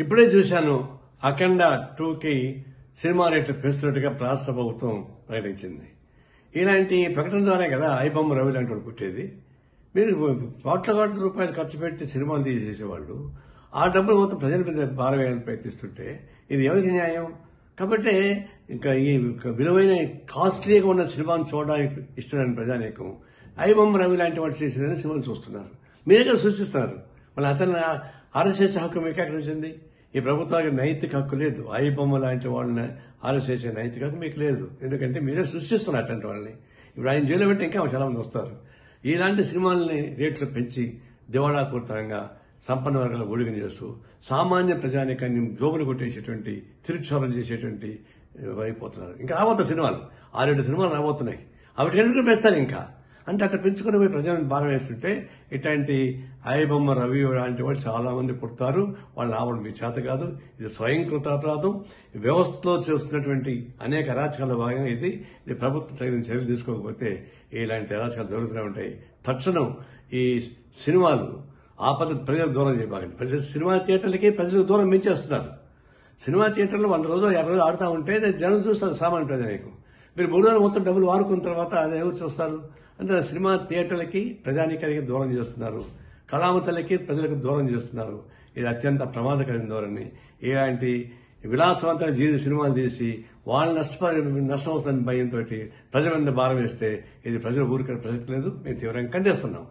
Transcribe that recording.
ఇప్పుడే చూశాను, అఖండ 2కి సినిమా రేట్లు పెంచుతున్నట్టుగా రాష్ట్ర ప్రభుత్వం ప్రకటించింది. ఇలాంటి ప్రకటన ద్వారే కదా ఐబొమ్మ రవి లాంటి వాడు పుట్టేది. మీరు కోట్ల రూపాయలు ఖర్చు పెట్టి సినిమాలు తీసేసేవాళ్ళు ఆ డబ్బులు మొత్తం ప్రజల మీద భారం వేయాలని ప్రయత్నిస్తుంటే ఇది ఎవరికి న్యాయం? కాబట్టి ఇంకా ఈ విలువైన కాస్ట్లీగా ఉన్న సినిమాను చూడడానికి ఇష్టమైన ప్రజానీకం ఐబొమ్మ రవి లాంటి వాడు చేసిన సినిమాలు చూస్తున్నారు. మీరే కదా సూచిస్తున్నారు. మళ్ళీ అతను అరెస్ట్ చేసే హక్కు మీకు ఎక్కడ వచ్చింది? ఈ ప్రభుత్వానికి నైతిక హక్కు లేదు. ఐబొమ్మ లాంటి వాళ్ళని అరెస్ట్ చేసే నైతిక హక్కు మీకు లేదు. ఎందుకంటే మీరే సృష్టిస్తున్నారు అటువంటి వాళ్ళని. ఇప్పుడు ఆయన జైలు పెట్టి ఇంకా చాలా మంది వస్తారు. ఇలాంటి సినిమాలని రేట్లు పెంచి దివాళాపూరితంగా సంపన్న వర్గాల ఊడిగని చేస్తూ సామాన్య ప్రజానికాన్ని జోబులు కొట్టేసేటువంటి తిరుక్షోరం చేసేటువంటి అయిపోతున్నారు. ఇంకా రాబోతున్న సినిమాలు 6-7 సినిమాలు రాబోతున్నాయి. అవి ఎందుకు పెంచుతారు ఇంకా అంటే అట్లా పెంచుకుని పోయి ప్రజలను భారం వేస్తుంటే ఇట్లాంటి ఐబొమ్మ రవి లాంటి వాళ్ళు చాలా మంది పుడతారు. వాళ్ళు రావడం మీ చేత కాదు. ఇది స్వయంకృత అపరాధం. వ్యవస్థలో చేస్తున్నటువంటి అనేక అరాచకాల భాగంగా ఇది ప్రభుత్వం తగిన చర్యలు తీసుకోకపోతే ఇలాంటి అరాచకాలు జరుగుతూనే ఉంటాయి. తక్షణం ఈ సినిమాలు ఆ పద్ధతి ప్రజలు దూరం చేయబాకండి. ప్రజలు సినిమా థియేటర్లకి ప్రజలకు దూరం పెంచేస్తున్నారు. సినిమా థియేటర్లో 100 రోజులు 50 రోజులు ఆడుతూ ఉంటే జనం చూస్తారు. సామాన్య ప్రజలకు మీరు 3 రోజులు మొత్తం డబ్బులు వారుకున్న తర్వాత అది ఎవరు చూస్తారు? అంటే సినిమా థియేటర్లకి ప్రజానీకానికి దూరం చేస్తున్నారు. కళామతలకి ప్రజలకు దూరం చేస్తున్నారు. ఇది అత్యంత ప్రమాదకరమైన ధోరణి. ఇలాంటి విలాసవంతమైన సినిమాలు తీసి వాళ్ళు నష్టం అవుతున్న భయంతో ప్రజల మీద భారం వేస్తే ఇది ప్రజలు ఊరికే ప్రసక్తి లేదు. మేము తీవ్రంగా ఖండిస్తున్నాం.